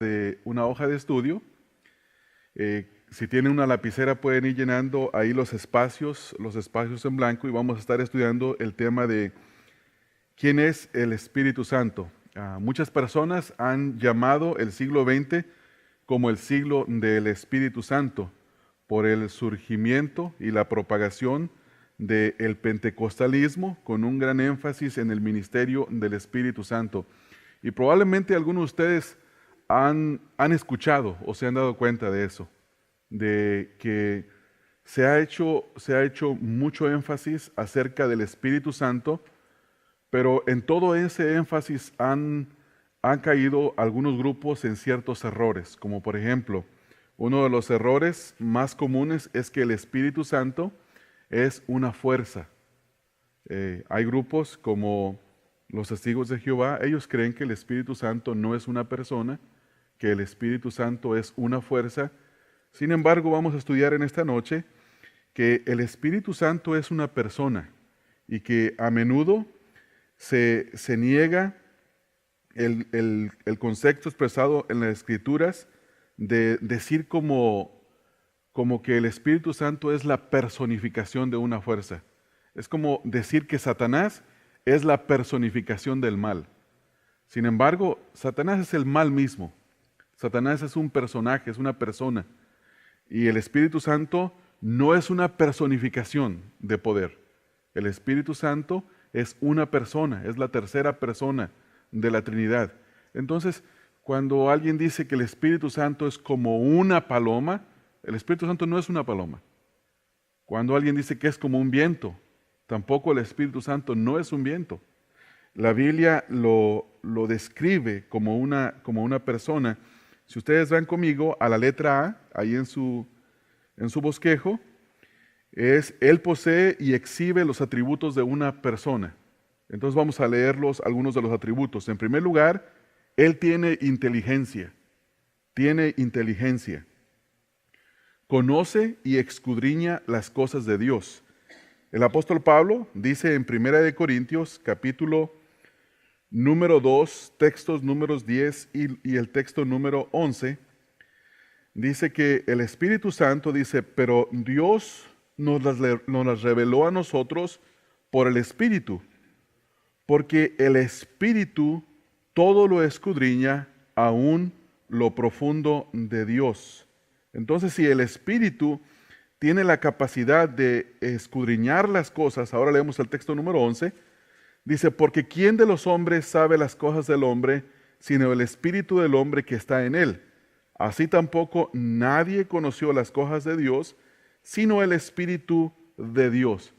de una hoja de estudio. Si tienen una lapicera pueden ir llenando ahí los espacios en blanco, y vamos a estar estudiando el tema de quién es el Espíritu Santo. Muchas personas han llamado el siglo XX como el siglo del Espíritu Santo por el surgimiento y la propagación del pentecostalismo, con un gran énfasis en el ministerio del Espíritu Santo. Y probablemente algunos de ustedes han escuchado o se han dado cuenta de eso, de que se ha hecho mucho énfasis acerca del Espíritu Santo, pero en todo ese énfasis han caído algunos grupos en ciertos errores, como por ejemplo, uno de los errores más comunes es que el Espíritu Santo es una fuerza. Hay grupos como los Testigos de Jehová, ellos creen que el Espíritu Santo no es una persona, que el Espíritu Santo es una fuerza. Sin embargo, vamos a estudiar en esta noche que el Espíritu Santo es una persona y que a menudo se niega el concepto expresado en las Escrituras de decir como que el Espíritu Santo es la personificación de una fuerza. Es como decir que Satanás es la personificación del mal. Sin embargo, Satanás es el mal mismo. Satanás es un personaje, es una persona. Y el Espíritu Santo no es una personificación de poder. El Espíritu Santo es una persona, es la tercera persona de la Trinidad. Entonces, cuando alguien dice que el Espíritu Santo es como una paloma, el Espíritu Santo no es una paloma. Cuando alguien dice que es como un viento, tampoco el Espíritu Santo no es un viento. La Biblia lo describe como una persona. Si ustedes van conmigo a la letra A, ahí en su bosquejo, Él posee y exhibe los atributos de una persona. Entonces vamos a leerlos, algunos de los atributos. En primer lugar, Él tiene inteligencia. Tiene inteligencia. Conoce y escudriña las cosas de Dios. El apóstol Pablo dice en 1 Corintios, capítulo número 2, textos números 10 y el texto número 11, dice que el Espíritu Santo dice, pero Dios nos las reveló a nosotros por el Espíritu, porque el Espíritu todo lo escudriña, aún lo profundo de Dios. Entonces, si el Espíritu tiene la capacidad de escudriñar las cosas, ahora leemos el texto número 11, dice, porque ¿quién de los hombres sabe las cosas del hombre, sino el Espíritu del hombre que está en él? Así tampoco nadie conoció las cosas de Dios, sino el Espíritu de Dios.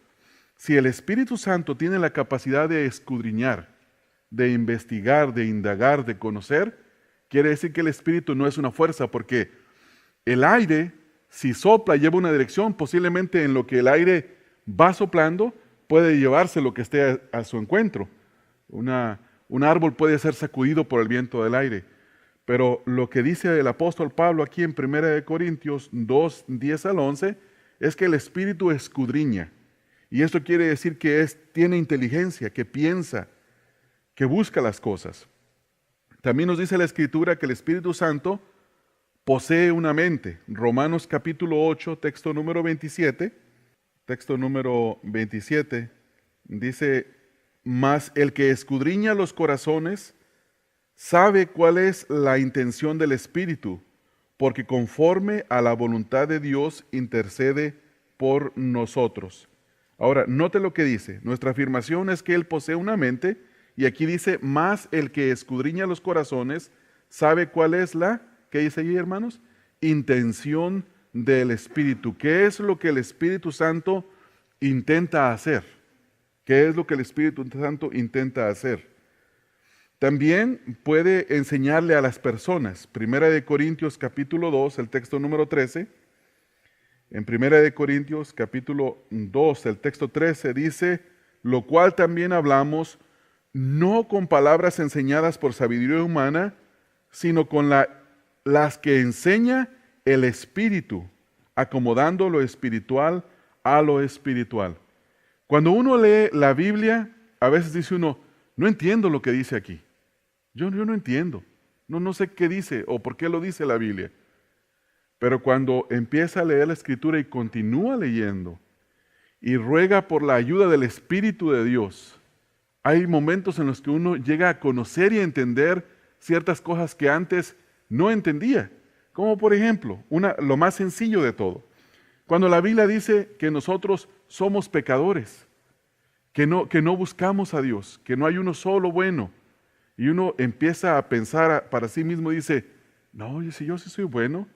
Si el Espíritu Santo tiene la capacidad de escudriñar, de investigar, de indagar, de conocer, quiere decir que el Espíritu no es una fuerza, porque el aire, si sopla, lleva una dirección, posiblemente en lo que el aire va soplando, puede llevarse lo que esté a su encuentro. Un árbol puede ser sacudido por el viento del aire. Pero lo que dice el apóstol Pablo aquí en 1 Corintios 2, 10 al 11, es que el Espíritu escudriña. Y esto quiere decir que tiene inteligencia, que piensa, que busca las cosas. También nos dice la Escritura que el Espíritu Santo posee una mente. Romanos capítulo 8, texto número 27. Texto número 27 dice, mas el que escudriña los corazones sabe cuál es la intención del Espíritu, porque conforme a la voluntad de Dios intercede por nosotros. Ahora, note lo que dice. Nuestra afirmación es que Él posee una mente, y aquí dice, más el que escudriña los corazones sabe cuál es ¿qué dice allí, hermanos? Intención del Espíritu. ¿Qué es lo que el Espíritu Santo intenta hacer? ¿Qué es lo que el Espíritu Santo intenta hacer? También puede enseñarle a las personas. 1 Corintios capítulo 2, el texto número 13. En 1 Corintios capítulo 2, el texto 13 dice, lo cual también hablamos, no con palabras enseñadas por sabiduría humana, sino con las que enseña el Espíritu, acomodando lo espiritual a lo espiritual. Cuando uno lee la Biblia, a veces dice uno, no entiendo lo que dice aquí. Yo no entiendo. no sé qué dice o por qué lo dice la Biblia. Pero cuando empieza a leer la Escritura y continúa leyendo y ruega por la ayuda del Espíritu de Dios, hay momentos en los que uno llega a conocer y a entender ciertas cosas que antes no entendía. Como por ejemplo, lo más sencillo de todo. Cuando la Biblia dice que nosotros somos pecadores, que no buscamos a Dios, que no hay uno solo bueno, y uno empieza a pensar para sí mismo y dice, no, si yo sí soy bueno,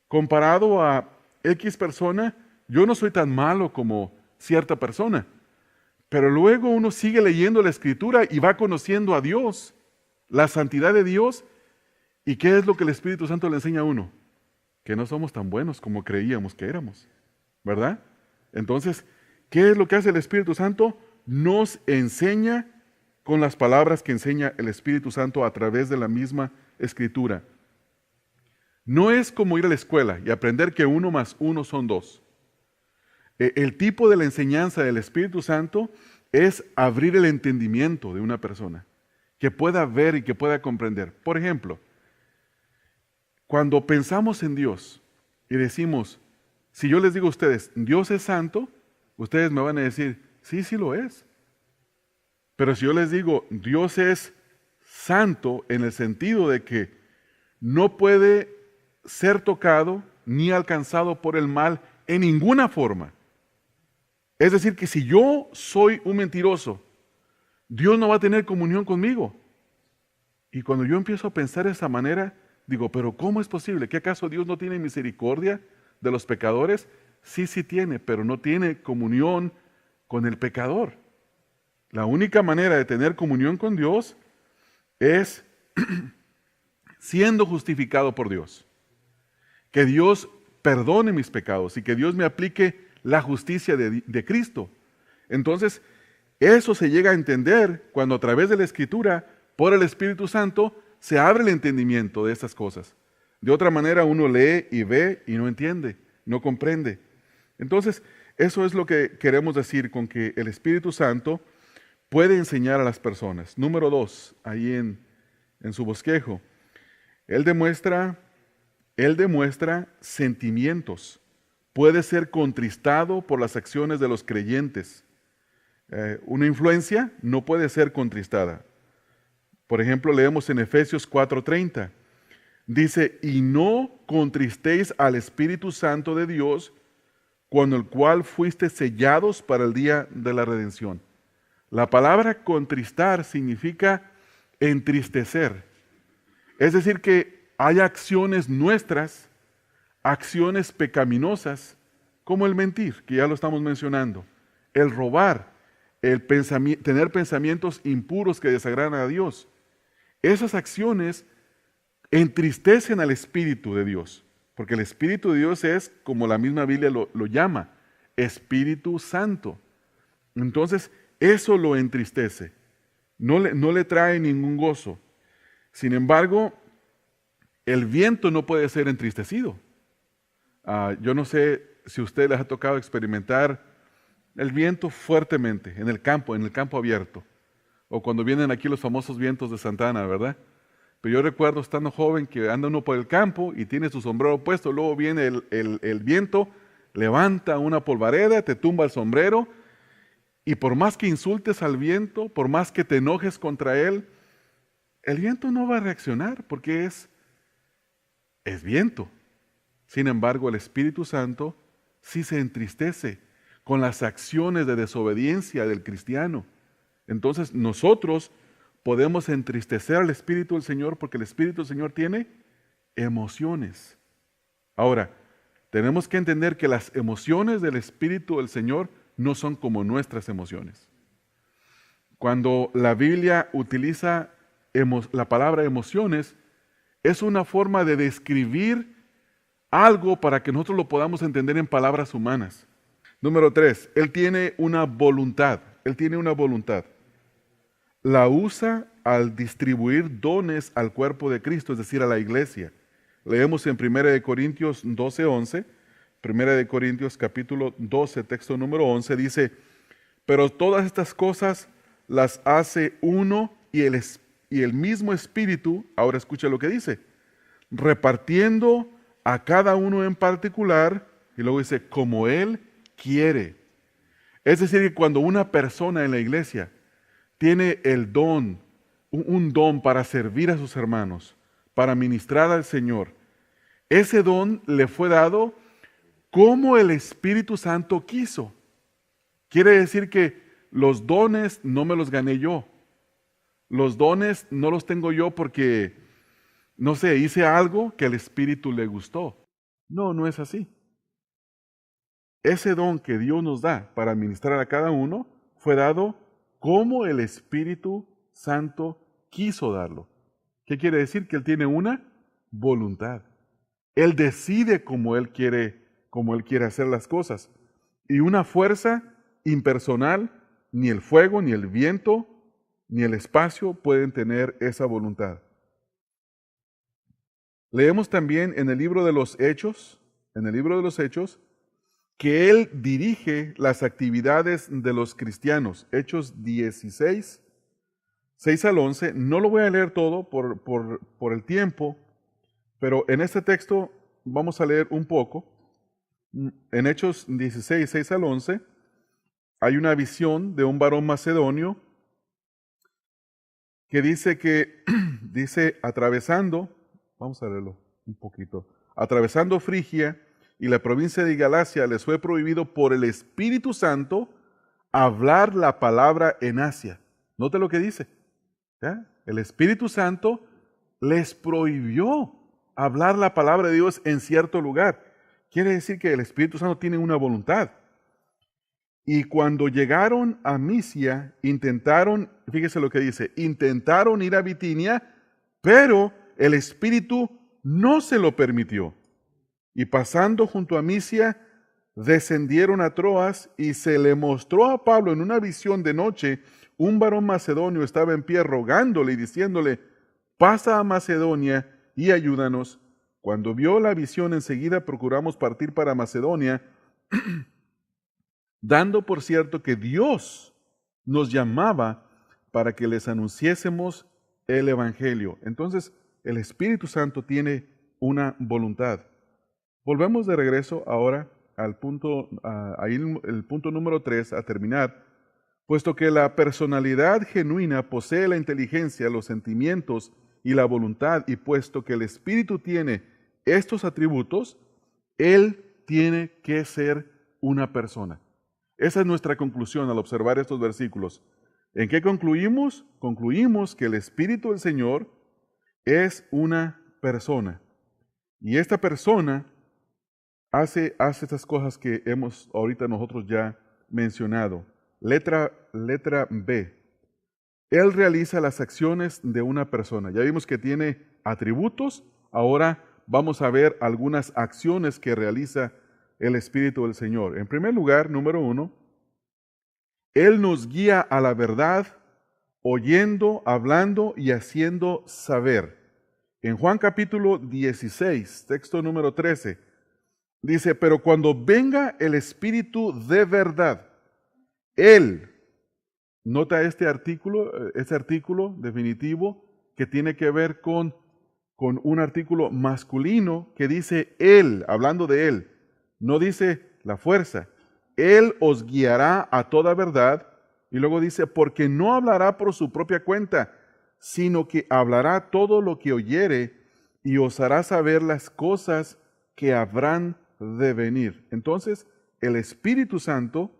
comparado a X persona, yo no soy tan malo como cierta persona. Pero luego uno sigue leyendo la Escritura y va conociendo a Dios, la santidad de Dios. ¿Y qué es lo que el Espíritu Santo le enseña a uno? Que no somos tan buenos como creíamos que éramos, ¿verdad? Entonces, ¿qué es lo que hace el Espíritu Santo? Nos enseña con las palabras que enseña el Espíritu Santo a través de la misma Escritura. No es como ir a la escuela y aprender que 1 más 1 son 2. El tipo de la enseñanza del Espíritu Santo es abrir el entendimiento de una persona, que pueda ver y que pueda comprender. Por ejemplo, cuando pensamos en Dios y decimos, si yo les digo a ustedes, Dios es santo, ustedes me van a decir, sí, sí lo es. Pero si yo les digo, Dios es santo en el sentido de que no puede ser tocado ni alcanzado por el mal en ninguna forma. Es decir, que si yo soy un mentiroso, Dios no va a tener comunión conmigo. Y cuando yo empiezo a pensar de esa manera, digo, pero ¿cómo es posible? ¿Que acaso Dios no tiene misericordia de los pecadores? Sí, sí tiene, pero no tiene comunión con el pecador. La única manera de tener comunión con Dios es siendo justificado por Dios. Que Dios perdone mis pecados y que Dios me aplique la justicia de Cristo. Entonces, eso se llega a entender cuando a través de la Escritura, por el Espíritu Santo, se abre el entendimiento de estas cosas. De otra manera, uno lee y ve y no entiende, no comprende. Entonces, eso es lo que queremos decir con que el Espíritu Santo puede enseñar a las personas. Número 2, ahí en su bosquejo. Él demuestra sentimientos. Puede ser contristado por las acciones de los creyentes. Una influencia no puede ser contristada. Por ejemplo, leemos en Efesios 4:30. Dice, y no contristéis al Espíritu Santo de Dios, con el cual fuiste sellados para el día de la redención. La palabra contristar significa entristecer. Es decir, que hay acciones nuestras, acciones pecaminosas, como el mentir, que ya lo estamos mencionando, el robar, tener pensamientos impuros que desagradan a Dios. Esas acciones entristecen al Espíritu de Dios, porque el Espíritu de Dios es, como la misma Biblia lo llama, Espíritu Santo. Entonces, eso lo entristece, no le trae ningún gozo. Sin embargo, el viento no puede ser entristecido. Yo no sé si a usted les ha tocado experimentar el viento fuertemente en el campo abierto, o cuando vienen aquí los famosos vientos de Santana, ¿verdad? Pero yo recuerdo estando joven que anda uno por el campo y tiene su sombrero puesto, luego viene el viento, levanta una polvareda, te tumba el sombrero, y por más que insultes al viento, por más que te enojes contra él, el viento no va a reaccionar porque es viento. Sin embargo, el Espíritu Santo sí se entristece con las acciones de desobediencia del cristiano. Entonces nosotros podemos entristecer al Espíritu del Señor porque el Espíritu del Señor tiene emociones. Ahora, tenemos que entender que las emociones del Espíritu del Señor no son como nuestras emociones. Cuando la Biblia utiliza la palabra emociones, es una forma de describir algo para que nosotros lo podamos entender en palabras humanas. Número 3, Él tiene una voluntad. Él tiene una voluntad. La usa al distribuir dones al cuerpo de Cristo, es decir, a la iglesia. Leemos en 1 Corintios 12:11, 1 Corintios capítulo 12, texto número 11, dice, pero todas estas cosas las hace uno y y el mismo Espíritu, ahora escucha lo que dice, repartiendo a cada uno en particular, y luego dice, como Él quiere. Es decir, que cuando una persona en la iglesia tiene el don, un don para servir a sus hermanos, para ministrar al Señor, ese don le fue dado como el Espíritu Santo quiso. Quiere decir que los dones no me los gané yo. Los dones no los tengo yo porque, no sé, hice algo que al Espíritu le gustó. No, no es así. Ese don que Dios nos da para ministrar a cada uno fue dado como el Espíritu Santo quiso darlo. ¿Qué quiere decir? Que Él tiene una voluntad. Él decide cómo Él quiere hacer las cosas. Y una fuerza impersonal, ni el fuego, ni el viento, ni el espacio pueden tener esa voluntad. Leemos también en el libro de los Hechos, que Él dirige las actividades de los cristianos. Hechos 16, 6 al 11. No lo voy a leer todo por el tiempo, pero en este texto vamos a leer un poco. En Hechos 16, 6 al 11, hay una visión de un varón macedonio que dice atravesando, vamos a leerlo un poquito, atravesando Frigia y la provincia de Galacia les fue prohibido por el Espíritu Santo hablar la palabra en Asia. Note lo que dice. ¿Ya? El Espíritu Santo les prohibió hablar la palabra de Dios en cierto lugar. Quiere decir que el Espíritu Santo tiene una voluntad. Y cuando llegaron a Misia, fíjese lo que dice, intentaron ir a Bitinia, pero el Espíritu no se lo permitió. Y pasando junto a Misia, descendieron a Troas y se le mostró a Pablo en una visión de noche, un varón macedonio estaba en pie rogándole y diciéndole, pasa a Macedonia y ayúdanos. Cuando vio la visión, enseguida procuramos partir para Macedonia, dando por cierto que Dios nos llamaba para que les anunciésemos el Evangelio. Entonces, el Espíritu Santo tiene una voluntad. Volvemos de regreso ahora al punto, ahí el punto número 3, a terminar. Puesto que la personalidad genuina posee la inteligencia, los sentimientos y la voluntad, y puesto que el Espíritu tiene estos atributos, Él tiene que ser una persona. Esa es nuestra conclusión al observar estos versículos. ¿En qué concluimos? Concluimos que el Espíritu del Señor es una persona. Y esta persona hace estas cosas que hemos ahorita nosotros ya mencionado. Letra B. Él realiza las acciones de una persona. Ya vimos que tiene atributos. Ahora vamos a ver algunas acciones que realiza el Espíritu del Señor. En primer lugar, número 1, Él nos guía a la verdad, oyendo, hablando y haciendo saber. En Juan capítulo 16, texto número 13, dice, pero cuando venga el Espíritu de verdad, Él, nota este artículo definitivo que tiene que ver con un artículo masculino que dice Él, hablando de Él, no dice la fuerza. Él os guiará a toda verdad, y luego dice, porque no hablará por su propia cuenta, sino que hablará todo lo que oyere y os hará saber las cosas que habrán de venir. Entonces, el Espíritu Santo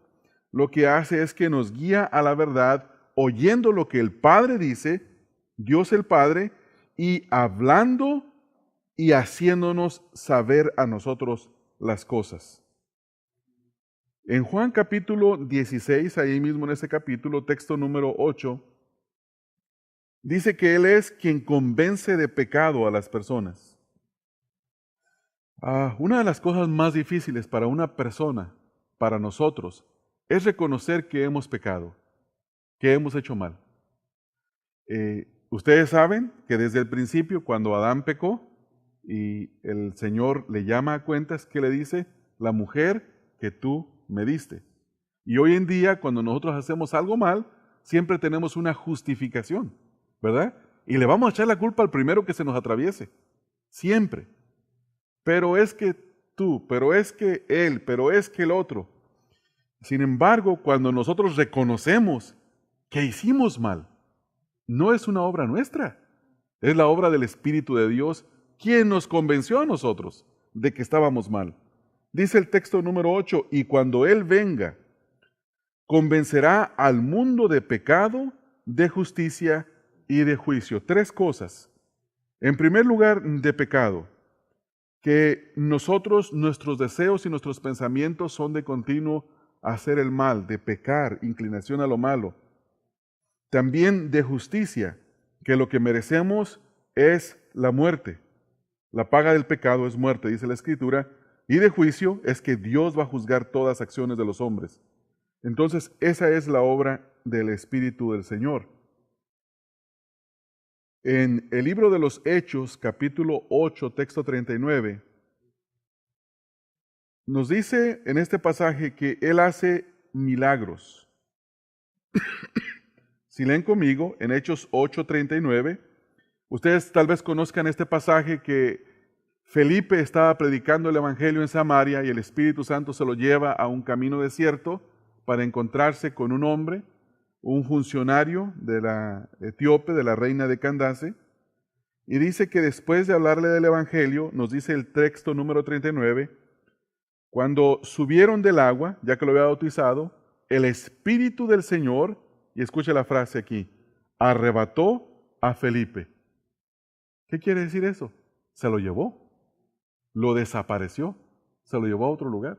lo que hace es que nos guía a la verdad, oyendo lo que el Padre dice, Dios el Padre, y hablando y haciéndonos saber a nosotros las cosas. En Juan capítulo 16, ahí mismo en ese capítulo, texto número 8, dice que Él es quien convence de pecado a las personas. Una de las cosas más difíciles para una persona, para nosotros, es reconocer que hemos pecado, que hemos hecho mal. Ustedes saben que desde el principio, cuando Adán pecó y el Señor le llama a cuentas, ¿qué le dice? La mujer que tú me diste. Y hoy en día, cuando nosotros hacemos algo mal, siempre tenemos una justificación, ¿verdad? Y le vamos a echar la culpa al primero que se nos atraviese. Siempre. Pero es que tú, pero es que él, pero es que el otro. Sin embargo, cuando nosotros reconocemos que hicimos mal, no es una obra nuestra, es la obra del Espíritu de Dios quien nos convenció a nosotros de que estábamos mal. Dice el texto número 8, y cuando Él venga, convencerá al mundo de pecado, de justicia y de juicio. Tres cosas. En primer lugar, de pecado, que nosotros, nuestros deseos y nuestros pensamientos son de continuo hacer el mal, de pecar, inclinación a lo malo. También de justicia, que lo que merecemos es la muerte. La paga del pecado es muerte, dice la Escritura, y de juicio es que Dios va a juzgar todas las acciones de los hombres. Entonces, esa es la obra del Espíritu del Señor. En el libro de los Hechos, capítulo 8, texto 39, nos dice en este pasaje que Él hace milagros. Si leen conmigo, en Hechos 8, 39, ustedes tal vez conozcan este pasaje que Felipe estaba predicando el Evangelio en Samaria y el Espíritu Santo se lo lleva a un camino desierto para encontrarse con un hombre, un funcionario de la etíope, de la reina de Candace, y dice que después de hablarle del Evangelio, nos dice el texto número 39, cuando subieron del agua, ya que lo había bautizado, el Espíritu del Señor, y escuche la frase aquí, arrebató a Felipe. ¿Qué quiere decir eso? Se lo llevó, lo desapareció, se lo llevó a otro lugar.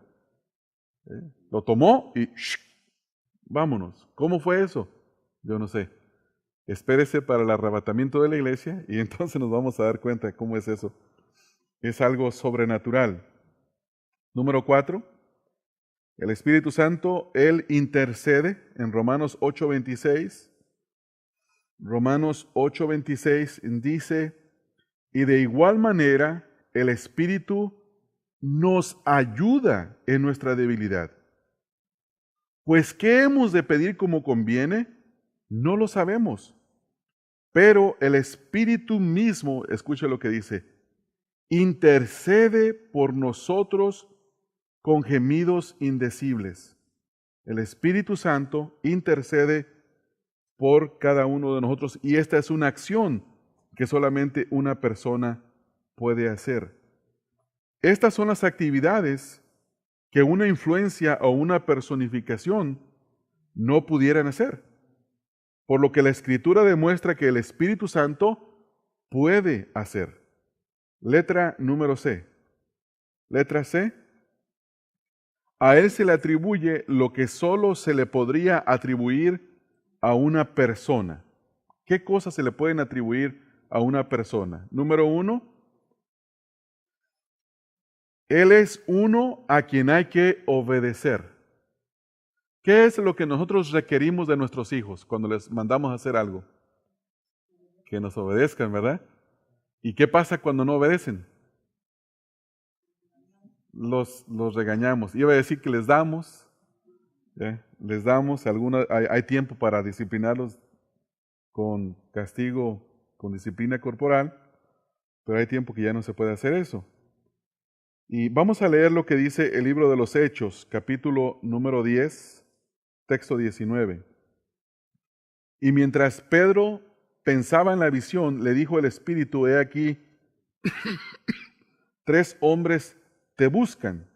Lo tomó y vámonos. ¿Cómo fue eso? Yo no sé. Espérese para el arrebatamiento de la iglesia y entonces nos vamos a dar cuenta de cómo es eso. Es algo sobrenatural. Número 4, el Espíritu Santo, Él intercede en Romanos 8:26. Romanos 8:26 dice, y de igual manera el Espíritu nos ayuda en nuestra debilidad. Pues, ¿qué hemos de pedir como conviene? No lo sabemos. Pero el Espíritu mismo, escuche lo que dice, intercede por nosotros con gemidos indecibles. El Espíritu Santo intercede por cada uno de nosotros y esta es una acción que solamente una persona puede hacer. Estas son las actividades que una influencia o una personificación no pudieran hacer. Por lo que la Escritura demuestra que el Espíritu Santo puede hacer. Letra número C. Letra C. A Él se le atribuye lo que solo se le podría atribuir a una persona. ¿Qué cosas se le pueden atribuir a una persona? Número 1. Él es uno a quien hay que obedecer. ¿Qué es lo que nosotros requerimos de nuestros hijos cuando les mandamos a hacer algo? Que nos obedezcan, ¿verdad? ¿Y qué pasa cuando no obedecen? Los regañamos. Iba a decir que les damos hay tiempo para disciplinarlos con castigo, con disciplina corporal, pero hay tiempo que ya no se puede hacer eso. Y vamos a leer lo que dice el libro de los Hechos, capítulo número 10, texto 19. Y mientras Pedro pensaba en la visión, le dijo el Espíritu, he aquí, 3 hombres te buscan.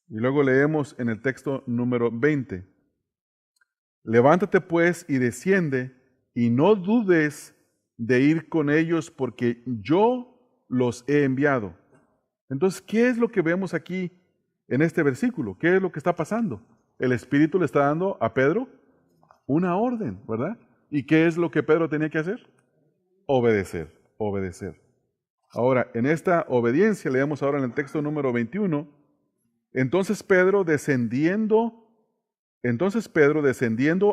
Y luego leemos en el texto número 20. Levántate pues y desciende, y no dudes de ir con ellos, porque yo los he enviado. Entonces, ¿qué es lo que vemos aquí en este versículo? ¿Qué es lo que está pasando? El Espíritu le está dando a Pedro una orden, ¿verdad? ¿Y qué es lo que Pedro tenía que hacer? Obedecer, obedecer. Ahora, en esta obediencia, leemos ahora en el texto número 21, entonces Pedro descendiendo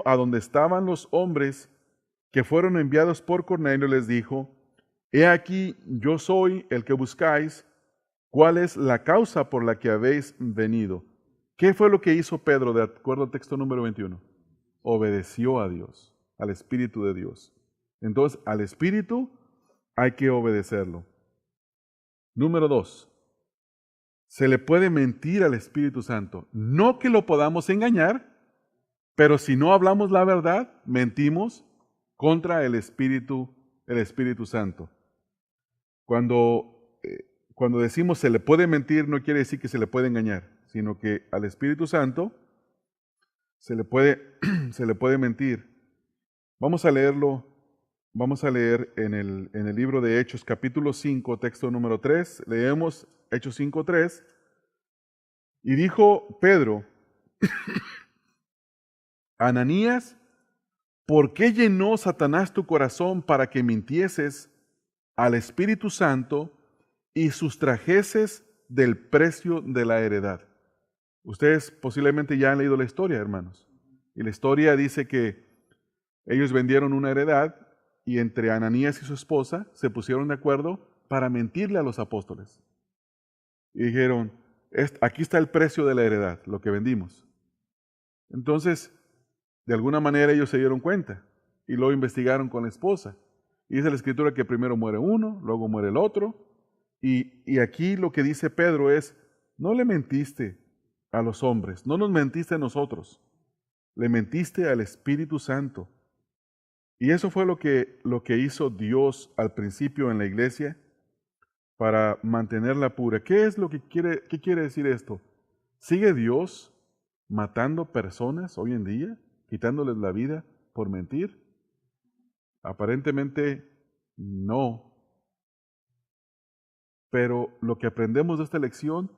a donde estaban los hombres que fueron enviados por Cornelio, les dijo, he aquí, yo soy el que buscáis, ¿cuál es la causa por la que habéis venido? ¿Qué fue lo que hizo Pedro de acuerdo al texto número 21? Obedeció a Dios, al Espíritu de Dios. Entonces, al Espíritu hay que obedecerlo. Número 2. Se le puede mentir al Espíritu Santo. No que lo podamos engañar, pero si no hablamos la verdad, mentimos contra el Espíritu Santo. Cuando decimos se le puede mentir, no quiere decir que se le puede engañar, sino que al Espíritu Santo se le puede mentir. Vamos a leerlo. Vamos a leer en el libro de Hechos, capítulo 5, texto número 3. Leemos Hechos 5, 3. Y dijo Pedro, Ananías, ¿por qué llenó Satanás tu corazón para que mintieses al Espíritu Santo y sustrajeses del precio de la heredad? Ustedes posiblemente ya han leído la historia, hermanos. Y la historia dice que ellos vendieron una heredad y entre Ananías y su esposa se pusieron de acuerdo para mentirle a los apóstoles. Y dijeron, aquí está el precio de la heredad, lo que vendimos. Entonces, de alguna manera ellos se dieron cuenta y luego investigaron con la esposa. Y dice la Escritura que primero muere uno, luego muere el otro. Y aquí lo que dice Pedro es, no le mentiste a los hombres, no nos mentiste a nosotros, le mentiste al Espíritu Santo. Y eso fue lo que hizo Dios al principio en la iglesia para mantenerla pura. ¿Qué quiere decir esto? ¿Sigue Dios matando personas hoy en día, quitándoles la vida por mentir? Aparentemente no. Pero lo que aprendemos de esta lección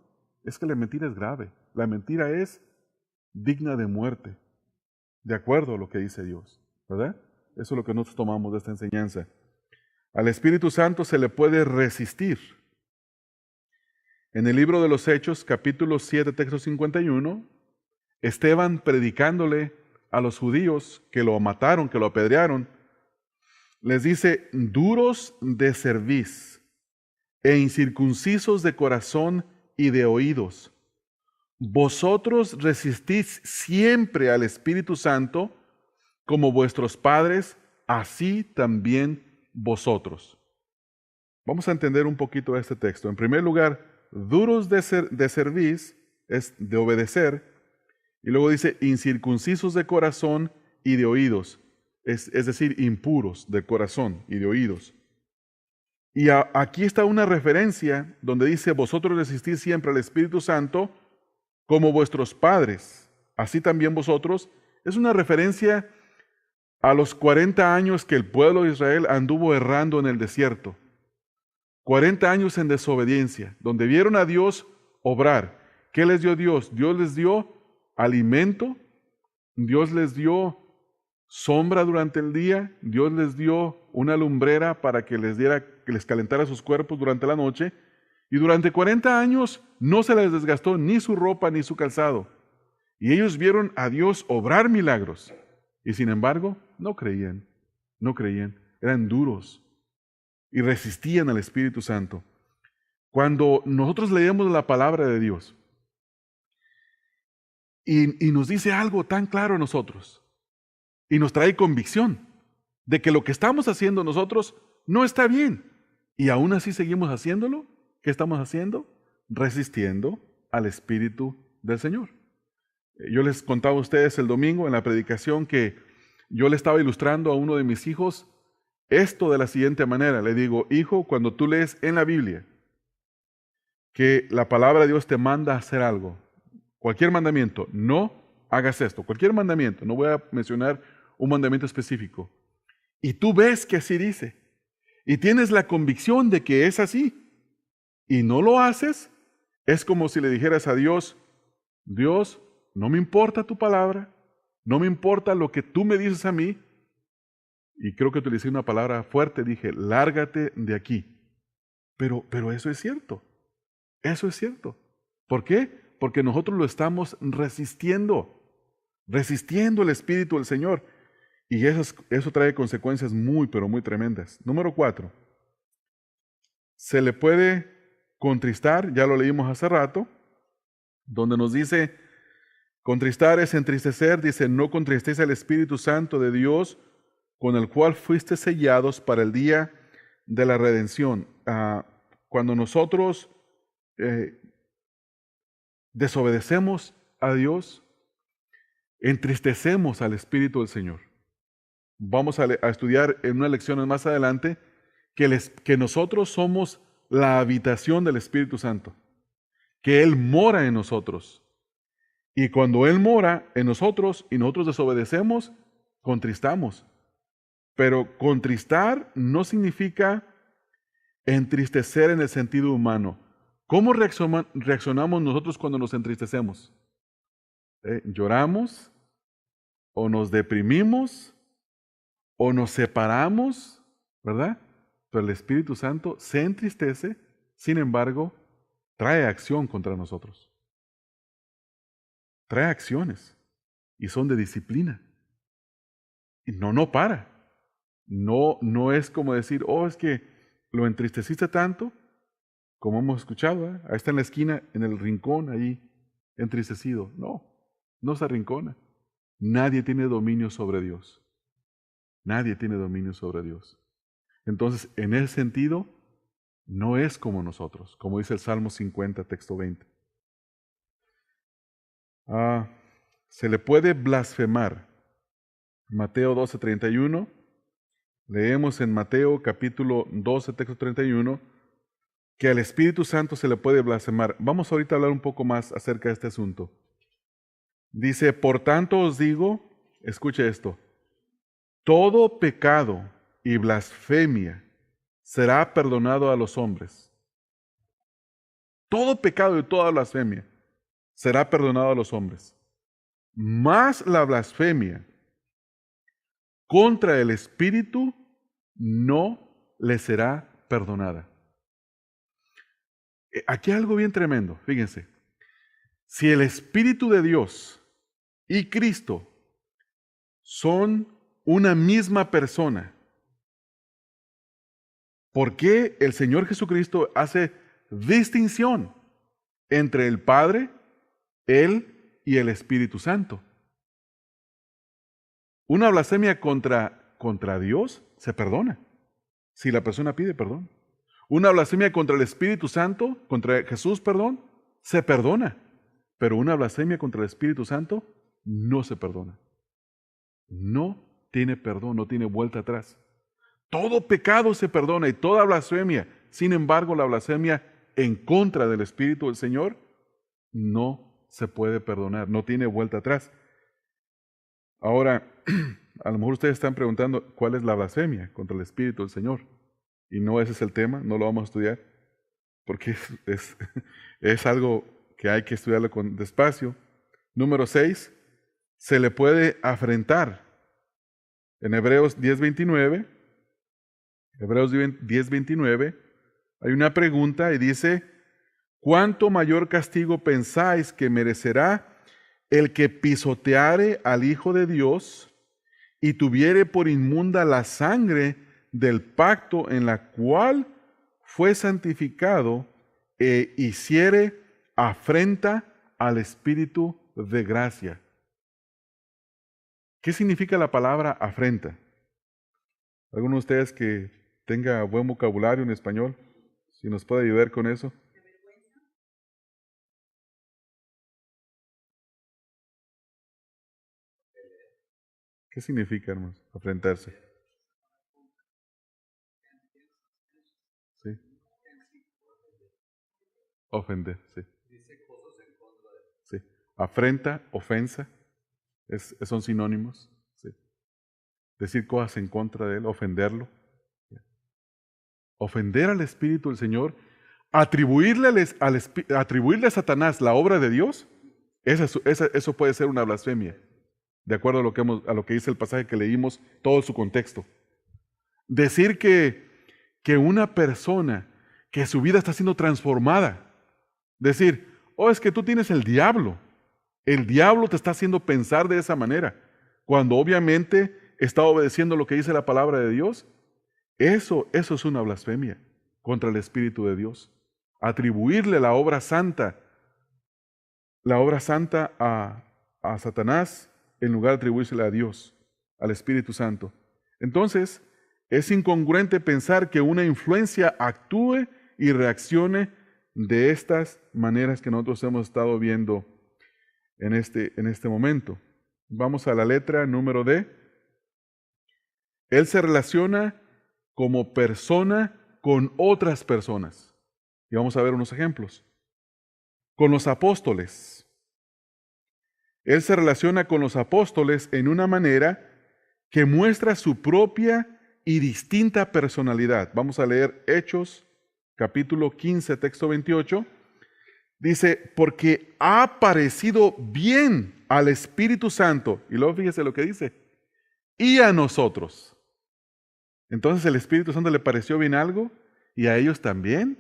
es que la mentira es grave. La mentira es digna de muerte, de acuerdo a lo que dice Dios, ¿verdad? Eso es lo que nosotros tomamos de esta enseñanza. Al Espíritu Santo se le puede resistir. En el libro de los Hechos, capítulo 7, texto 51, Esteban predicándole a los judíos que lo mataron, que lo apedrearon, les dice, duros de cerviz e incircuncisos de corazón y de oídos, vosotros resistís siempre al Espíritu Santo, como vuestros padres, así también vosotros. Vamos a entender un poquito este texto. En primer lugar, duros de cerviz es de obedecer, y luego dice incircuncisos de corazón y de oídos, es decir, impuros de corazón y de oídos. Y aquí está una referencia donde dice, vosotros resistís siempre al Espíritu Santo como vuestros padres, así también vosotros. Es una referencia a los 40 años que el pueblo de Israel anduvo errando en el desierto. 40 años en desobediencia, donde vieron a Dios obrar. ¿Qué les dio Dios? Dios les dio alimento, Dios les dio sombra durante el día, Dios les dio una lumbrera para que les calentara sus cuerpos durante la noche, y durante 40 años no se les desgastó ni su ropa ni su calzado. Y ellos vieron a Dios obrar milagros. Y sin embargo, no creían, eran duros y resistían al Espíritu Santo. Cuando nosotros leemos la palabra de Dios y nos dice algo tan claro a nosotros y nos trae convicción de que lo que estamos haciendo nosotros no está bien y aún así seguimos haciéndolo, ¿qué estamos haciendo? Resistiendo al Espíritu del Señor. Yo les contaba a ustedes el domingo en la predicación que yo le estaba ilustrando a uno de mis hijos esto de la siguiente manera. Le digo, hijo, cuando tú lees en la Biblia que la palabra de Dios te manda a hacer algo, cualquier mandamiento, no hagas esto, cualquier mandamiento, no voy a mencionar un mandamiento específico, y tú ves que así dice, y tienes la convicción de que es así, y no lo haces, es como si le dijeras a Dios, Dios, no me importa tu palabra, no me importa lo que tú me dices a mí, y creo que utilicé una palabra fuerte, dije, lárgate de aquí. Pero eso es cierto, eso es cierto. ¿Por qué? Porque nosotros lo estamos resistiendo el Espíritu del Señor. Y eso trae consecuencias muy, pero muy tremendas. Número 4, se le puede contristar, ya lo leímos hace rato, donde nos dice, contristar es entristecer, dice, no contristéis al Espíritu Santo de Dios, con el cual fuiste sellados para el día de la redención. Cuando nosotros desobedecemos a Dios, entristecemos al Espíritu del Señor. Vamos a estudiar en unas lecciones más adelante que nosotros somos la habitación del Espíritu Santo, que Él mora en nosotros. Y cuando Él mora en nosotros y nosotros desobedecemos, contristamos. Pero contristar no significa entristecer en el sentido humano. ¿Cómo reaccionamos nosotros cuando nos entristecemos? ¿Lloramos? ¿O nos deprimimos? ¿O nos separamos? ¿Verdad? Pero el Espíritu Santo se entristece, sin embargo, trae acción contra nosotros. Trae acciones y son de disciplina. Y no para. No es como decir, es que lo entristeciste tanto, como hemos escuchado, ahí está en la esquina, en el rincón, ahí entristecido. No se arrincona. Nadie tiene dominio sobre Dios. Nadie tiene dominio sobre Dios. Entonces, en ese sentido, no es como nosotros, como dice el Salmo 50, texto 20. Se le puede blasfemar. Mateo 12, 31. Leemos en Mateo capítulo 12, texto 31, que al Espíritu Santo se le puede blasfemar. Vamos ahorita a hablar un poco más acerca de este asunto. Dice, por tanto os digo, escuche esto, todo pecado y blasfemia será perdonado a los hombres. Todo pecado y toda blasfemia será perdonado a los hombres. Mas la blasfemia contra el Espíritu no le será perdonada. Aquí hay algo bien tremendo, fíjense. Si el Espíritu de Dios y Cristo son una misma persona, ¿por qué el Señor Jesucristo hace distinción entre el Padre, Él y el Espíritu Santo? Una blasfemia contra Dios se perdona, si la persona pide perdón. Una blasfemia contra el Espíritu Santo, contra Jesús, se perdona. Pero una blasfemia contra el Espíritu Santo no se perdona. No tiene perdón, no tiene vuelta atrás. Todo pecado se perdona y toda blasfemia. Sin embargo, la blasfemia en contra del Espíritu del Señor no se puede perdonar, no tiene vuelta atrás. Ahora, a lo mejor ustedes están preguntando, ¿cuál es la blasfemia contra el Espíritu del Señor? Y no ese es el tema, no lo vamos a estudiar, porque es algo que hay que estudiarlo con despacio. Número 6, se le puede afrentar. En Hebreos 10:29, Hebreos 10:29, hay una pregunta y dice, ¿cuánto mayor castigo pensáis que merecerá el que pisoteare al Hijo de Dios y tuviere por inmunda la sangre del pacto en la cual fue santificado e hiciere afrenta al Espíritu de gracia? ¿Qué significa la palabra afrenta? ¿Alguno de ustedes que tenga buen vocabulario en español, si nos puede ayudar con eso? ¿Qué significa, hermanos, afrentarse? Sí. Ofender, sí. Sí. Afrenta, ofensa, son sinónimos. Sí. Decir cosas en contra de Él, ofenderlo. Ofender al Espíritu del Señor, atribuirle a Satanás la obra de Dios, eso puede ser una blasfemia, de acuerdo a lo que dice el pasaje que leímos, todo su contexto. Decir que una persona, que su vida está siendo transformada, decir, es que tú tienes el diablo te está haciendo pensar de esa manera, cuando obviamente está obedeciendo lo que dice la palabra de Dios. Eso es una blasfemia contra el Espíritu de Dios. Atribuirle la obra santa a Satanás, en lugar de atribuírsela a Dios, al Espíritu Santo. Entonces, es incongruente pensar que una influencia actúe y reaccione de estas maneras que nosotros hemos estado viendo en este momento. Vamos a la letra número D. Él se relaciona como persona con otras personas. Y vamos a ver unos ejemplos. Con los apóstoles. Él se relaciona con los apóstoles en una manera que muestra su propia y distinta personalidad. Vamos a leer Hechos, capítulo 15, texto 28. Dice, porque ha parecido bien al Espíritu Santo. Y luego fíjese lo que dice. Y a nosotros. Entonces el Espíritu Santo le pareció bien algo y a ellos también.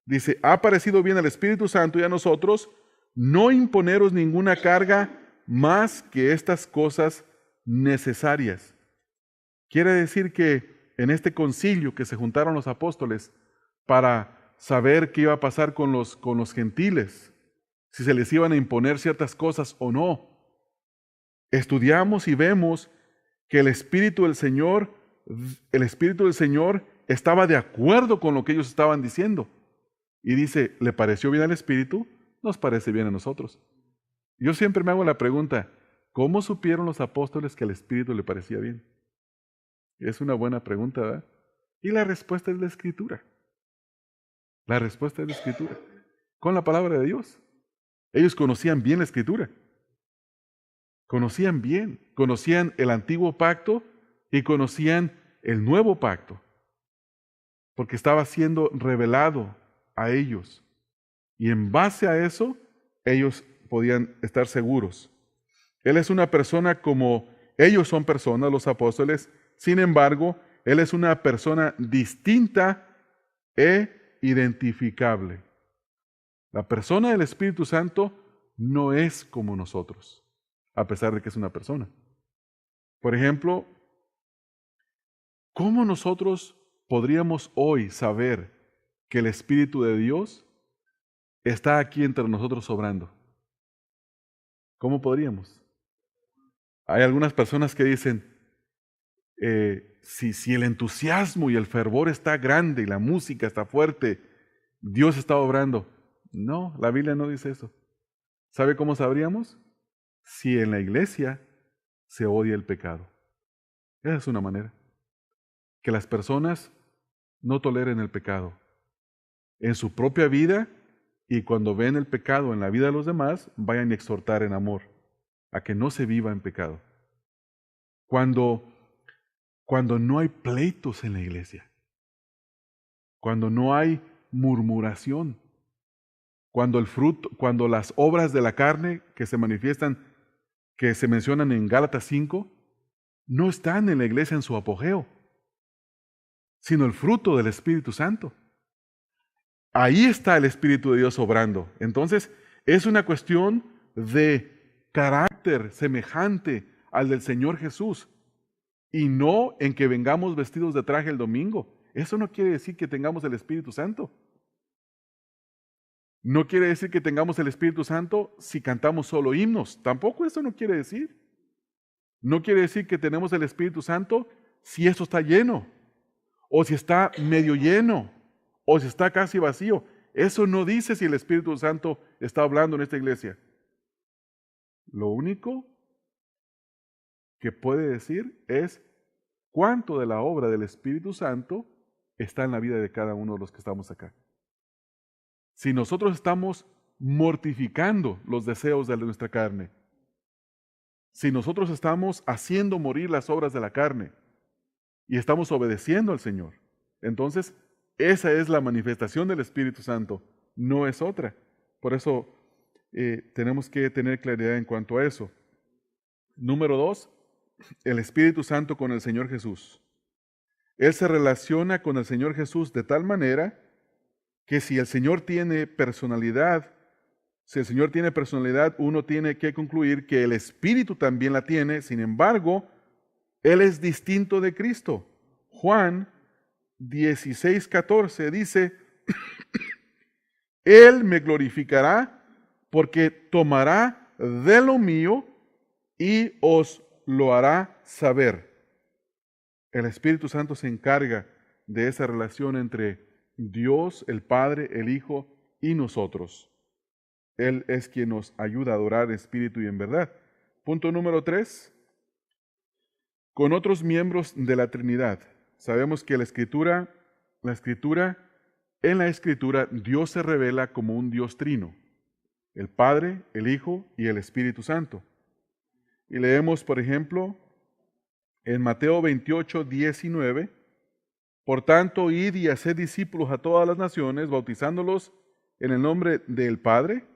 Dice, ha parecido bien al Espíritu Santo y a nosotros no imponeros ninguna carga más que estas cosas necesarias. Quiere decir que en este concilio que se juntaron los apóstoles para saber qué iba a pasar con los gentiles, si se les iban a imponer ciertas cosas o no, estudiamos y vemos que el Espíritu del Señor estaba de acuerdo con lo que ellos estaban diciendo. Y dice, ¿le pareció bien al Espíritu? Nos parece bien a nosotros. Yo siempre me hago la pregunta, ¿cómo supieron los apóstoles que al Espíritu le parecía bien? Es una buena pregunta, ¿verdad? Y la respuesta es la Escritura. La respuesta es la Escritura. Con la palabra de Dios. Ellos conocían bien la Escritura. Conocían bien. Conocían el antiguo pacto y conocían el nuevo pacto. Porque estaba siendo revelado a ellos. Y en base a eso, ellos podían estar seguros. Él es una persona como ellos son personas, los apóstoles. Sin embargo, Él es una persona distinta e identificable. La persona del Espíritu Santo no es como nosotros, a pesar de que es una persona. Por ejemplo, ¿cómo nosotros podríamos hoy saber que el Espíritu de Dios está aquí entre nosotros obrando? ¿Cómo podríamos? Hay algunas personas que dicen, si el entusiasmo y el fervor está grande y la música está fuerte, Dios está obrando. No, la Biblia no dice eso. ¿Sabe cómo sabríamos? Si en la iglesia se odia el pecado. Esa es una manera. Que las personas no toleren el pecado en su propia vida y cuando ven el pecado en la vida de los demás, vayan a exhortar en amor a que no se viva en pecado. Cuando no hay pleitos en la iglesia, cuando no hay murmuración, cuando las obras de la carne que se manifiestan, que se mencionan en Gálatas 5, no están en la iglesia en su apogeo, sino el fruto del Espíritu Santo. Ahí está el Espíritu de Dios obrando. Entonces, es una cuestión de carácter semejante al del Señor Jesús. Y no en que vengamos vestidos de traje el domingo. Eso no quiere decir que tengamos el Espíritu Santo. No quiere decir que tengamos el Espíritu Santo si cantamos solo himnos. Tampoco eso no quiere decir. No quiere decir que tenemos el Espíritu Santo si esto está lleno. O si está medio lleno. O si está casi vacío. Eso no dice si el Espíritu Santo está hablando en esta iglesia. Lo único que puede decir es cuánto de la obra del Espíritu Santo está en la vida de cada uno de los que estamos acá. Si nosotros estamos mortificando los deseos de nuestra carne, si nosotros estamos haciendo morir las obras de la carne y estamos obedeciendo al Señor, entonces esa es la manifestación del Espíritu Santo, no es otra. Por eso tenemos que tener claridad en cuanto a eso. Número 2, el Espíritu Santo con el Señor Jesús. Él se relaciona con el Señor Jesús de tal manera que si el Señor tiene personalidad, uno tiene que concluir que el Espíritu también la tiene. Sin embargo, Él es distinto de Cristo. Juan 16:14 dice, Él me glorificará porque tomará de lo mío y os lo hará saber. El Espíritu Santo se encarga de esa relación entre Dios, el Padre, el Hijo y nosotros. Él es quien nos ayuda a adorar en espíritu y en verdad. Punto número 3. Con otros miembros de la Trinidad. Sabemos que en la Escritura, Dios se revela como un Dios trino. El Padre, el Hijo y el Espíritu Santo. Y leemos, por ejemplo, en Mateo 28, 19, por tanto, id y haced discípulos a todas las naciones, bautizándolos en el nombre del Padre,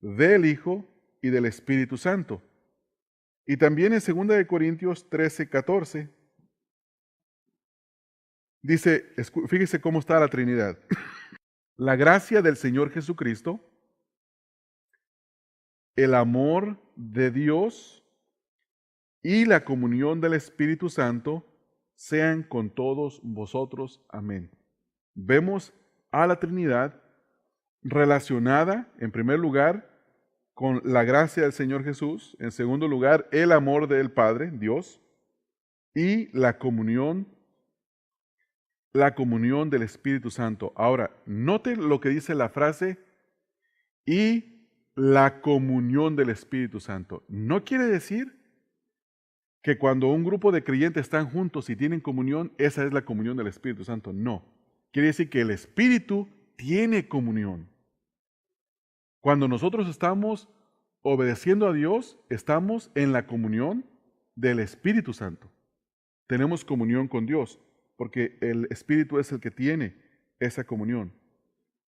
del Hijo y del Espíritu Santo. Y también en 2 Corintios 13, 14, dice, fíjese cómo está la Trinidad. La gracia del Señor Jesucristo, el amor de Dios y la comunión del Espíritu Santo sean con todos vosotros. Amén. Vemos a la Trinidad relacionada, en primer lugar, con la gracia del Señor Jesús, en segundo lugar, el amor del Padre, Dios, y la comunión del Espíritu Santo. Ahora, note lo que dice la frase, y la comunión del Espíritu Santo. No quiere decir que cuando un grupo de creyentes están juntos y tienen comunión, esa es la comunión del Espíritu Santo. No. Quiere decir que el Espíritu tiene comunión. Cuando nosotros estamos obedeciendo a Dios, estamos en la comunión del Espíritu Santo. Tenemos comunión con Dios, porque el Espíritu es el que tiene esa comunión.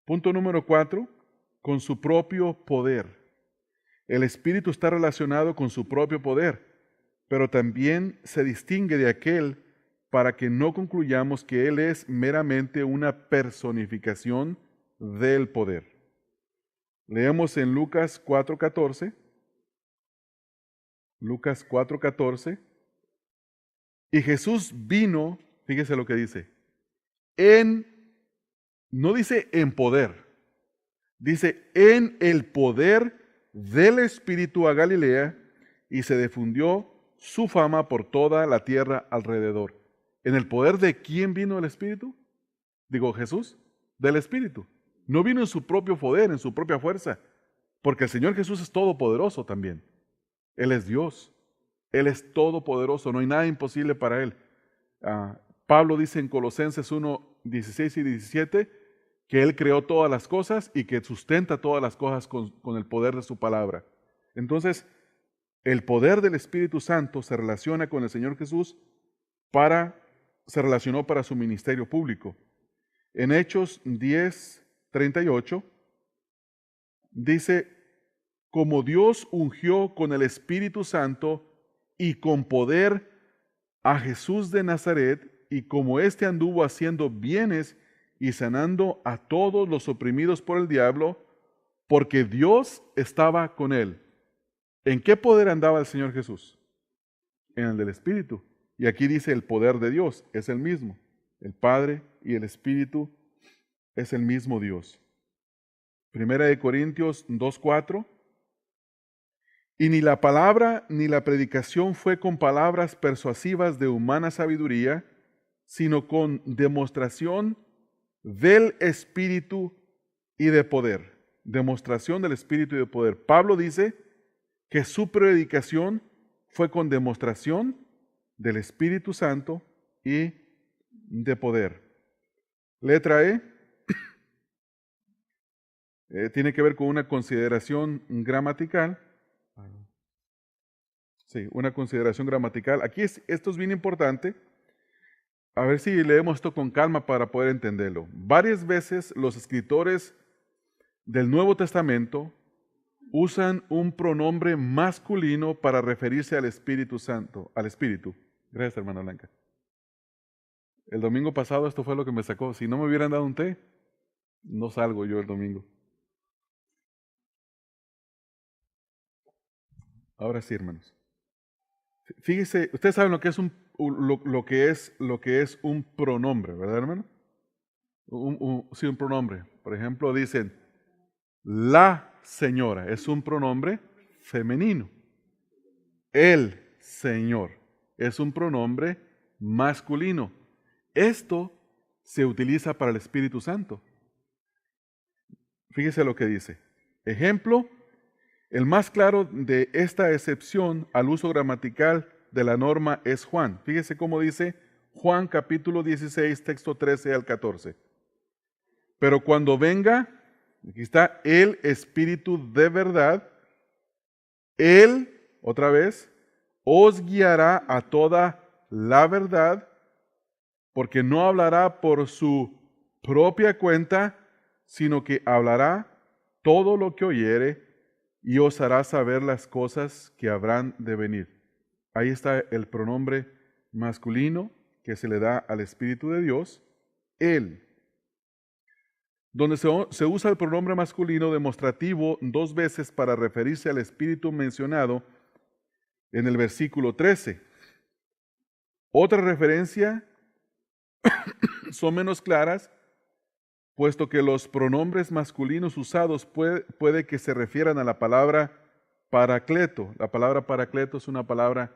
Punto número 4, con su propio poder. El Espíritu está relacionado con su propio poder, pero también se distingue de aquel para que no concluyamos que Él es meramente una personificación del poder. Leemos en Lucas 4:14. Lucas 4:14. Y Jesús vino, fíjese lo que dice, no dice en poder, dice en el poder del Espíritu a Galilea, y se difundió su fama por toda la tierra alrededor. ¿En el poder de quién vino el Espíritu? Digo, Jesús, del Espíritu. No vino en su propio poder, en su propia fuerza, porque el Señor Jesús es todopoderoso también. Él es Dios, Él es todopoderoso, no hay nada imposible para Él. Pablo dice en Colosenses 1, 16 y 17, que Él creó todas las cosas y que sustenta todas las cosas con el poder de su palabra. Entonces, el poder del Espíritu Santo se relaciona con el Señor Jesús se relacionó para su ministerio público. En Hechos 10, 38, dice, como Dios ungió con el Espíritu Santo y con poder a Jesús de Nazaret, y como éste anduvo haciendo bienes y sanando a todos los oprimidos por el diablo, porque Dios estaba con él. ¿En qué poder andaba el Señor Jesús? En el del Espíritu. Y aquí dice el poder de Dios, es el mismo. El Padre y el Espíritu es el mismo Dios. 1 Corintios 2:4. Y ni la palabra ni la predicación fue con palabras persuasivas de humana sabiduría, sino con demostración del Espíritu y de poder. Demostración del Espíritu y de poder. Pablo dice que su predicación fue con demostración del Espíritu Santo y de poder. Letra E. Tiene que ver con una consideración gramatical. Sí, una consideración gramatical. Aquí esto es bien importante. A ver si leemos esto con calma para poder entenderlo. Varias veces los escritores del Nuevo Testamento usan un pronombre masculino para referirse al Espíritu Santo, al Espíritu. Gracias, hermana Blanca. El domingo pasado esto fue lo que me sacó. Si no me hubieran dado un té, no salgo yo el domingo. Ahora sí, hermanos. Fíjese, ustedes saben lo que es un pronombre, ¿verdad, hermano? Sí, un pronombre. Por ejemplo, dicen, la señora es un pronombre femenino. El Señor es un pronombre masculino. Esto se utiliza para el Espíritu Santo. Fíjese lo que dice. Ejemplo, el más claro de esta excepción al uso gramatical de la norma es Juan. Fíjese cómo dice Juan capítulo 16, texto 13 al 14. Pero cuando venga, aquí está, el Espíritu de verdad, Él, otra vez, os guiará a toda la verdad, porque no hablará por su propia cuenta, sino que hablará todo lo que oyere y os hará saber las cosas que habrán de venir. Ahí está el pronombre masculino que se le da al Espíritu de Dios, Él. Donde se usa el pronombre masculino demostrativo 2 veces para referirse al Espíritu mencionado en el versículo 13. Otra referencia son menos claras, puesto que los pronombres masculinos usados puede que se refieran a la palabra paracleto. La palabra paracleto es una palabra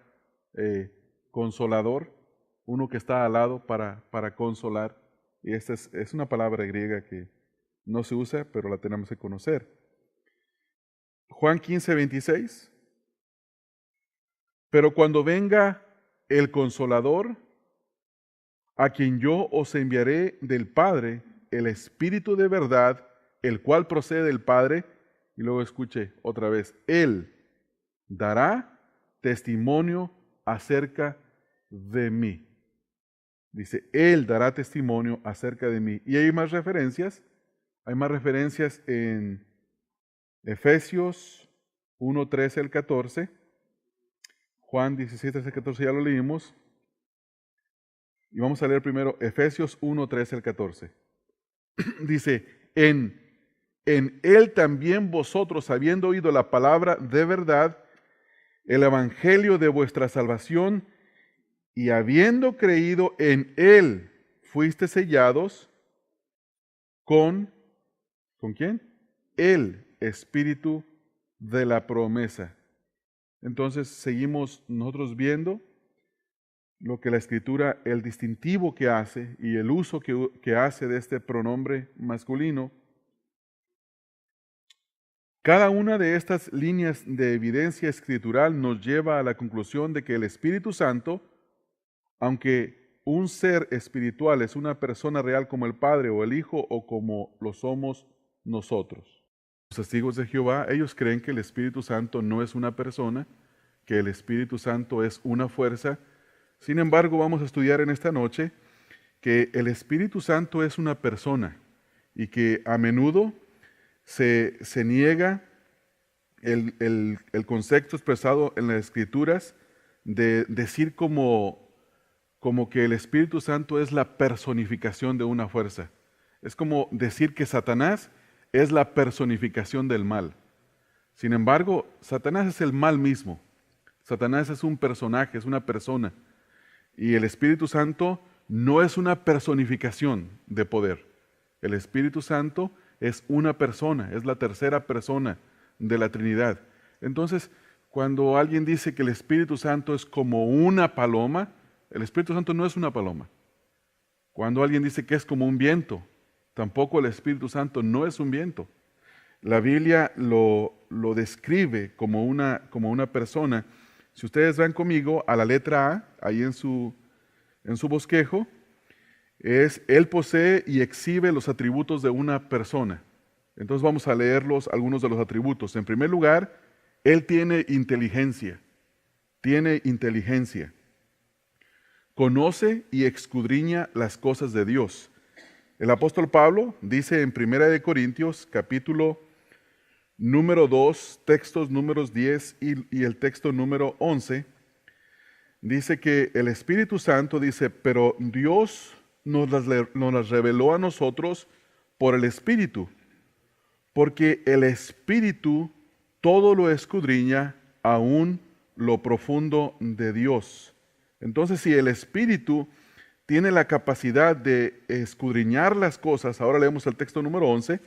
consolador, uno que está al lado para consolar. Y esta es una palabra griega que no se usa, pero la tenemos que conocer. Juan 15, 26. Pero cuando venga el Consolador, a quien yo os enviaré del Padre, el Espíritu de verdad, el cual procede del Padre, y luego escuche otra vez, Él dará testimonio acerca de mí. Dice, Él dará testimonio acerca de mí. Y hay más referencias en Efesios 1, 13 al 14, Juan 16, 13 al 14 ya lo leímos. Y vamos a leer primero Efesios 1, 13 al 14. Dice, en Él también vosotros, habiendo oído la palabra de verdad, el evangelio de vuestra salvación, y habiendo creído en Él, fuiste sellados ¿con quién? El Espíritu de la promesa. Entonces seguimos nosotros viendo lo que la Escritura, el distintivo que hace y el uso que hace de este pronombre masculino. Cada una de estas líneas de evidencia escritural nos lleva a la conclusión de que el Espíritu Santo, aunque un ser espiritual es una persona real como el Padre o el Hijo o como lo somos nosotros. Los testigos de Jehová, ellos creen que el Espíritu Santo no es una persona, que el Espíritu Santo es una fuerza. Sin embargo, vamos a estudiar en esta noche que el Espíritu Santo es una persona y que a menudo se niega el concepto expresado en las Escrituras de decir como que el Espíritu Santo es la personificación de una fuerza. Es como decir que Satanás es la personificación del mal. Sin embargo, Satanás es el mal mismo. Satanás es un personaje, es una persona. Y el Espíritu Santo no es una personificación de poder. El Espíritu Santo es una persona, es la tercera persona de la Trinidad. Entonces, cuando alguien dice que el Espíritu Santo es como una paloma, el Espíritu Santo no es una paloma. Cuando alguien dice que es como un viento, tampoco el Espíritu Santo no es un viento. La Biblia lo describe como una persona. Si ustedes van conmigo a la letra A, ahí en su bosquejo, Él posee y exhibe los atributos de una persona. Entonces vamos a leerlos, algunos de los atributos. En primer lugar, Él tiene inteligencia. Tiene inteligencia. Conoce y escudriña las cosas de Dios. El apóstol Pablo dice en 1 Corintios, capítulo número 2, textos números 10 y el texto número 11, dice que el Espíritu Santo dice, pero Dios nos las reveló a nosotros por el Espíritu, porque el Espíritu todo lo escudriña, aún lo profundo de Dios. Entonces, si el Espíritu tiene la capacidad de escudriñar las cosas, ahora leemos el texto número 11,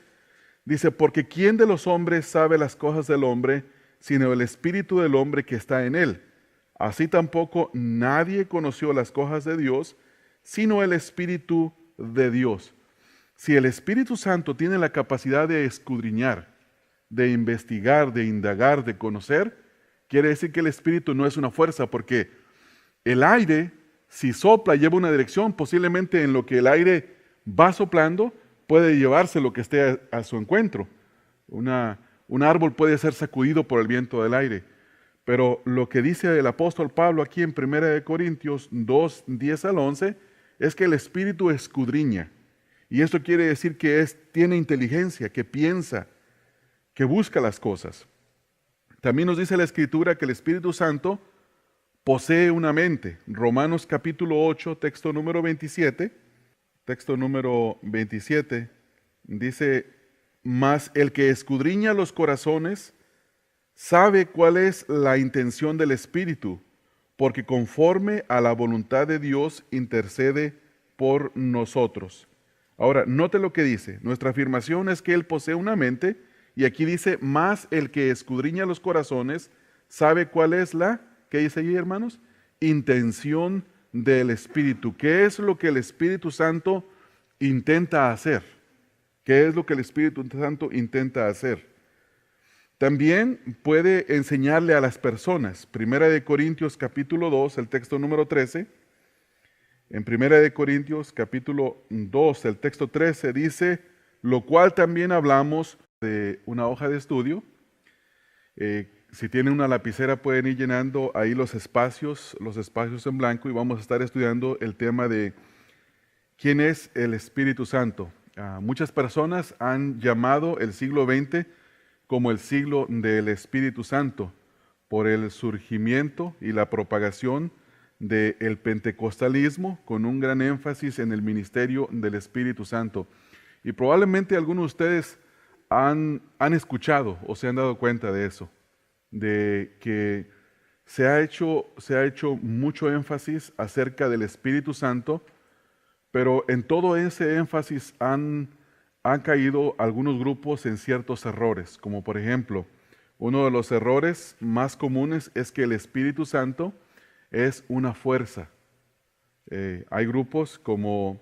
dice, porque ¿quién de los hombres sabe las cosas del hombre, sino el Espíritu del hombre que está en él? Así tampoco nadie conoció las cosas de Dios, sino el Espíritu de Dios. Si el Espíritu Santo tiene la capacidad de escudriñar, de investigar, de indagar, de conocer, quiere decir que el Espíritu no es una fuerza, porque el aire, si sopla, lleva una dirección, posiblemente en lo que el aire va soplando, puede llevarse lo que esté a su encuentro. Un árbol puede ser sacudido por el viento del aire. Pero lo que dice el apóstol Pablo aquí en 1 Corintios 2, 10 al 11, es que el Espíritu escudriña. Y esto quiere decir que tiene inteligencia, que piensa, que busca las cosas. También nos dice la Escritura que el Espíritu Santo posee una mente. Romanos capítulo 8, texto número 27. Texto número 27 dice: mas el que escudriña los corazones sabe cuál es la intención del Espíritu, porque conforme a la voluntad de Dios intercede por nosotros. Ahora, note lo que dice. Nuestra afirmación es que Él posee una mente, y aquí dice: más el que escudriña los corazones sabe cuál es ¿qué dice allí, hermanos? Intención del Espíritu. ¿Qué es lo que el Espíritu Santo intenta hacer? ¿Qué es lo que el Espíritu Santo intenta hacer? También puede enseñarle a las personas. 1 Corintios capítulo 2, el texto número 13. En 1 Corintios capítulo 2, el texto 13 dice: lo cual también hablamos de una hoja de estudio. Si tienen una lapicera pueden ir llenando ahí los espacios en blanco, y vamos a estar estudiando el tema de ¿quién es el Espíritu Santo? Muchas personas han llamado el siglo XX como el siglo del Espíritu Santo por el surgimiento y la propagación del pentecostalismo, con un gran énfasis en el ministerio del Espíritu Santo. Y probablemente algunos de ustedes han escuchado o se han dado cuenta de eso, de que se ha hecho mucho énfasis acerca del Espíritu Santo, pero en todo ese énfasis han caído algunos grupos en ciertos errores, como por ejemplo, uno de los errores más comunes es que el Espíritu Santo es una fuerza. Hay grupos como